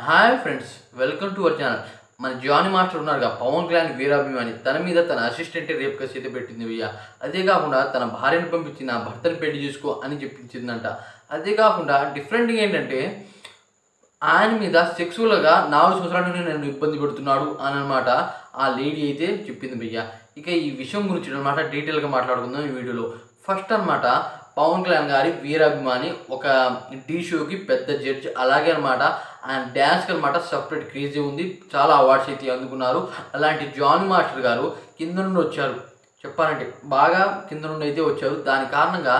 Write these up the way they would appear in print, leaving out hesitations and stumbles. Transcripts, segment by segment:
Hi friends, welcome to our channel. మన Johnny master ఉన్నారుగా, పవన్ కళ్యాణ్ వీరాభిమాని. తన మీద తన అసిస్టెంట్ రేప్ కేసు అయితే పెట్టింది భయ్య. అదే కాకుండా తన భార్యను పంపించి నా భర్తను పెళ్లి చేసుకో అని చెప్పించిందంట. అదే కాకుండా డిఫరెంట్గా ఏంటంటే ఆయన మీద సెక్సువల్గా 4 సంవత్సరాల నుండి నన్ను ఇబ్బంది పెడుతున్నాడు అని అనమాట ఆ లేడీ అయితే చెప్పింది భయ్య. ఇక ఈ విషయం గురించి అనమాట డీటెయిల్గా మాట్లాడుకుందాం ఈ వీడియోలో. ఫస్ట్ అనమాట పవన్ కళ్యాణ్ గారి వీరాభిమాని ఒక టీ షోకి పెద్ద జడ్జ్. అలాగే అనమాట ఆయన డ్యాన్స్కి అనమాట సపరేట్ క్రేజీ ఉంది. చాలా అవార్డ్స్ అయితే అందుకున్నారు. అలాంటి జానీ మాస్టర్ గారు కింద నుండి వచ్చారు, చెప్పాలంటే బాగా కింద నుండి అయితే వచ్చారు. దాని కారణంగా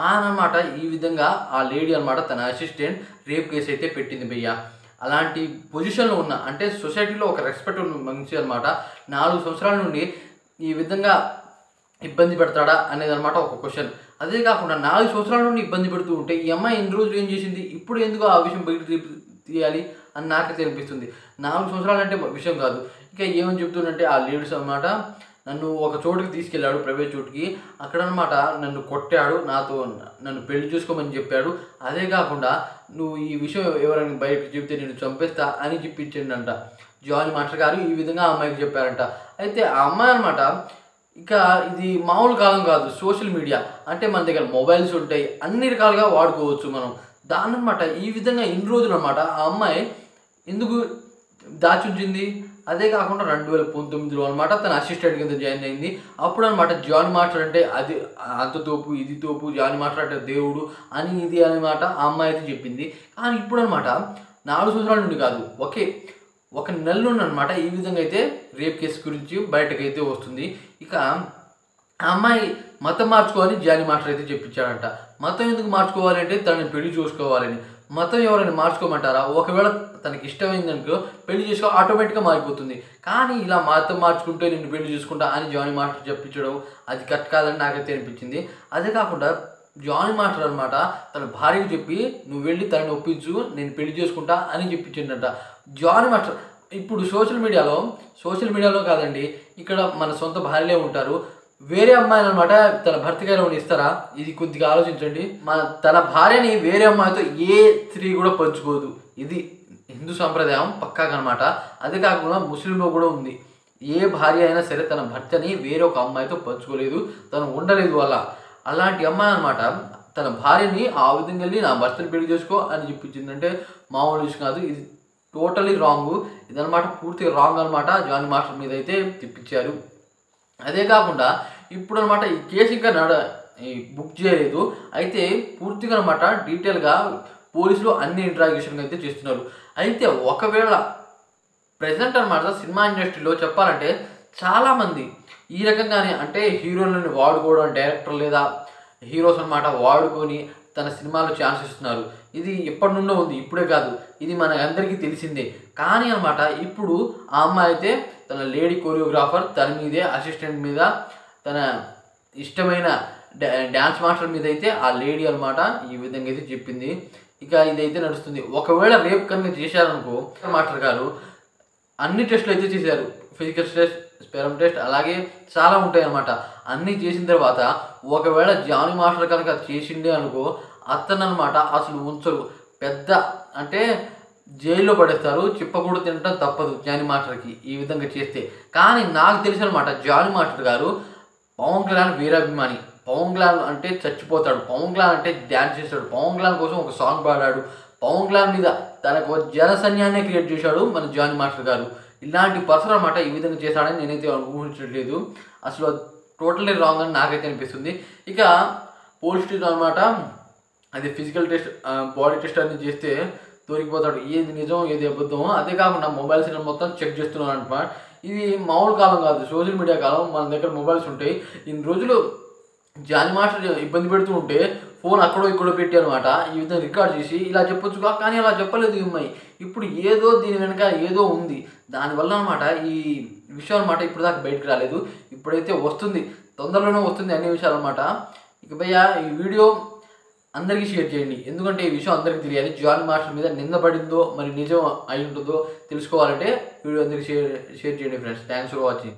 ఆయన అనమాట ఈ విధంగా ఆ లేడీ అనమాట తన అసిస్టెంట్ రేప్ కేసు అయితే పెట్టింది భయ్య. అలాంటి పొజిషన్లో ఉన్న అంటే సొసైటీలో ఒక రెస్పెక్ట్ ఉన్న మనిషి అనమాట 4 సంవత్సరాల నుండి ఈ విధంగా ఇబ్బంది పెడతాడా అనేది అనమాట ఒక క్వశ్చన్. అదే కాకుండా 4 సంవత్సరాల నుండి ఇబ్బంది పెడుతూ ఉంటే ఈ అమ్మాయి ఎన్ని రోజులు ఏం చేసింది, ఇప్పుడు ఎందుకు ఆ విషయం బయట తీయాలి అని నాకైతే అనిపిస్తుంది. 4 సంవత్సరాలు అంటే విషయం కాదు. ఇంకా ఏమని చెప్తుందంటే ఆ లేడీస్ అనమాట నన్ను ఒక చోటుకి తీసుకెళ్ళాడు, ప్రైవేట్ చోటుకి. అక్కడ అనమాట నన్ను కొట్టాడు, నన్ను పెళ్లి చేసుకోమని చెప్పాడు. అదే కాకుండా నువ్వు ఈ విషయం ఎవరైనా బయటకు చెప్తే నేను చంపేస్తా అని చెప్పించిండంట జానీ మాస్టర్ గారు. ఈ విధంగా ఆ అమ్మాయికి చెప్పారంట. అయితే ఆ అమ్మాయి అనమాట ఇక ఇది మామూలు కాలం కాదు, సోషల్ మీడియా అంటే మన దగ్గర మొబైల్స్ ఉంటాయి, అన్ని రకాలుగా వాడుకోవచ్చు మనం. దాని అనమాట ఈ విధంగా ఇన్ని రోజులు అనమాట ఆ అమ్మాయి ఎందుకు దాచుంచింది. అదే కాకుండా 2019లో అనమాట తన అసిస్టెంట్ కింద జాయిన్ అయింది. అప్పుడు అనమాట జానీ మాస్టర్ అంటే అది అంత తోపు ఇది తోపు, జానీ మాస్టర్ అంటే దేవుడు అని ఇది అనమాట ఆ అమ్మాయి అయితే చెప్పింది. కానీ ఇప్పుడు అనమాట 4 సంవత్సరాల నుండి కాదు, ఒక నెల నుండి అనమాట ఈ విధంగా అయితే రేప్ కేసు గురించి బయటకైతే వస్తుంది. ఇక ఆ అమ్మాయి మతం మార్చుకోవాలని జానీ మాస్టర్ అయితే చెప్పించాడంట. మతం ఎందుకు మార్చుకోవాలి అంటే తనని పెళ్లి చూసుకోవాలని. మతం ఎవరైనా మార్చుకోమంటారా? ఒకవేళ తనకి ఇష్టమైందనుకో పెళ్లి చేసుకో, ఆటోమేటిక్గా మారిపోతుంది. కానీ ఇలా మతం మార్చుకుంటే నేను పెళ్లి చేసుకుంటా అని జానీ మాస్టర్ చెప్పించడం అది కరెక్ట్ కాదని నాకైతే అనిపించింది. అదే కాకుండా జానీ మాస్టర్ అనమాట తన భార్యకు చెప్పి నువ్వు వెళ్ళి తనని ఒప్పించు, నేను పెళ్లి చేసుకుంటా అని చెప్పించిండట జానీ మాస్టర్. ఇప్పుడు సోషల్ మీడియాలో కాదండి, ఇక్కడ మన సొంత భార్యలే ఉంటారు. వేరే అమ్మాయిని అనమాట తన భర్తకి ఎవరైనా ఇస్తారా? ఇది కొద్దిగా ఆలోచించండి. తన భార్యని వేరే అమ్మాయితో ఏ స్త్రీ కూడా పంచుకోదు. ఇది హిందూ సాంప్రదాయం పక్కాగా అనమాట. అదే కాకుండా ముస్లింలో కూడా ఉంది. ఏ భార్య అయినా సరే తన భర్తని వేరే ఒక అమ్మాయితో పంచుకోలేదు, తను ఉండలేదు. అలాంటి అమ్మాయి అనమాట తన భార్యని ఆ విధంగా వెళ్ళి నా భర్తని పెళ్లి చేసుకో అని చెప్పించిందంటే మామూలు విషయం కాదు. ఇది టోటలీ రాంగ్. ఇదనమాట పూర్తిగా రాంగ్ అనమాట. జానీ మాస్టర్ మీద అయితే తిప్పించారు. అదే కాకుండా ఇప్పుడు అనమాట ఈ కేసు ఇంకా బుక్ చేయలేదు. అయితే పూర్తిగా అనమాట డీటెయిల్గా పోలీసులు అన్ని ఇంట్రాగేషన్ అయితే చేస్తున్నారు. అయితే ఒకవేళ ప్రజెంట్ అనమాట సినిమా ఇండస్ట్రీలో చెప్పాలంటే చాలామంది ఈ రకంగానే అంటే హీరోలను వాడుకోవడం, డైరెక్టర్ లేదా హీరోస్ అనమాట వాడుకొని తన సినిమాలో ఛాన్స్ ఇస్తున్నారు. ఇది ఎప్పటి నుండో ఉంది, ఇప్పుడే కాదు, ఇది మన అందరికీ తెలిసిందే. కానీ అనమాట ఇప్పుడు ఆ అమ్మాయి అయితే తన లేడీ కొరియోగ్రాఫర్ తన మీదే అసిస్టెంట్ మీద తన ఇష్టమైన డ్యాన్స్ మాస్టర్ మీద అయితే ఆ లేడీ అనమాట ఈ విధంగా అయితే చెప్పింది. ఇక ఇదైతే నడుస్తుంది. ఒకవేళ రేప్ కనుక చేశారనుకో మాస్టర్ గారు అన్ని టెస్టులు అయితే చేశారు, ఫిజికల్ టెస్ట్, స్పెరమ్ టెస్ట్, అలాగే చాలా ఉంటాయి అన్నమాట. అన్నీ చేసిన తర్వాత ఒకవేళ జానీ మాస్టర్ కనుక చేసిండే అనుకో అతను అనమాట అసలు ఉంచరు, పెద్ద అంటే జైల్లో పడేస్తారు. చిప్పకూడ తినటం తప్పదు జానీ మాస్టర్కి ఈ విధంగా చేస్తే. కానీ నాకు తెలిసిన అనమాట జానీ మాస్టర్ గారు పవన్ కళ్యాణ్ వీరాభిమాని. పవన్ కళ్యాణ్ అంటే చచ్చిపోతాడు, పవన్ కళ్యాణ్ అంటే డ్యాన్స్ చేస్తాడు, పవన్ కళ్యాణ్ కోసం ఒక సాంగ్ పాడాడు, పవన్ కళ్యాణ్ మీద తనకు జనసైన్యాన్ని క్రియేట్ చేశాడు మన జానీ మాస్టర్ గారు. ఇలాంటి పర్సన్ అనమాట ఈ విధంగా చేశాడని నేనైతే ఊహించట్లేదు. అసలు టోటలీ రాంగ్ అని నాకైతే అనిపిస్తుంది. ఇక పోలీస్ స్టేషన్ అనమాట అది ఫిజికల్ టెస్ట్, బాడీ టెస్ట్ అన్ని చేస్తే దొరికిపోతాడు ఏది నిజం ఏది అబద్ధమో. అదే కాకుండా మొబైల్స్ మొత్తం చెక్ చేస్తున్నాడు అనమాట. ఇది మామూలు కాలం కాదు, సోషల్ మీడియా కాలం. మన దగ్గర మొబైల్స్ ఉంటాయి. ఇన్ని రోజులు జానీ మాస్టర్ ఇబ్బంది పెడుతూ ఉంటే ఫోన్ అక్కడో ఇక్కడో పెట్టి అనమాట ఈ విధంగా రికార్డ్ చేసి ఇలా చెప్పొచ్చుగా, కానీ అలా చెప్పలేదు ఈ అమ్మాయి. ఇప్పుడు ఏదో దీని వెనక ఏదో ఉంది. దానివల్ల అనమాట ఈ విషయం అనమాట ఇప్పుడు దాకా బయటకు రాలేదు. ఇప్పుడైతే వస్తుంది, తొందరలోనే వస్తుంది అన్ని విషయాలు అనమాట. ఇక భయ్య ఈ వీడియో అందరికీ షేర్ చేయండి, ఎందుకంటే ఈ విషయం అందరికీ తెలియాలి. జానీ మాస్టర్ మీద నింద పడిందో మరి నిజం అయి ఉంటుందో తెలుసుకోవాలంటే వీడియో అందరికీ షేర్ చేయండి ఫ్రెండ్స్. Thanks for watching.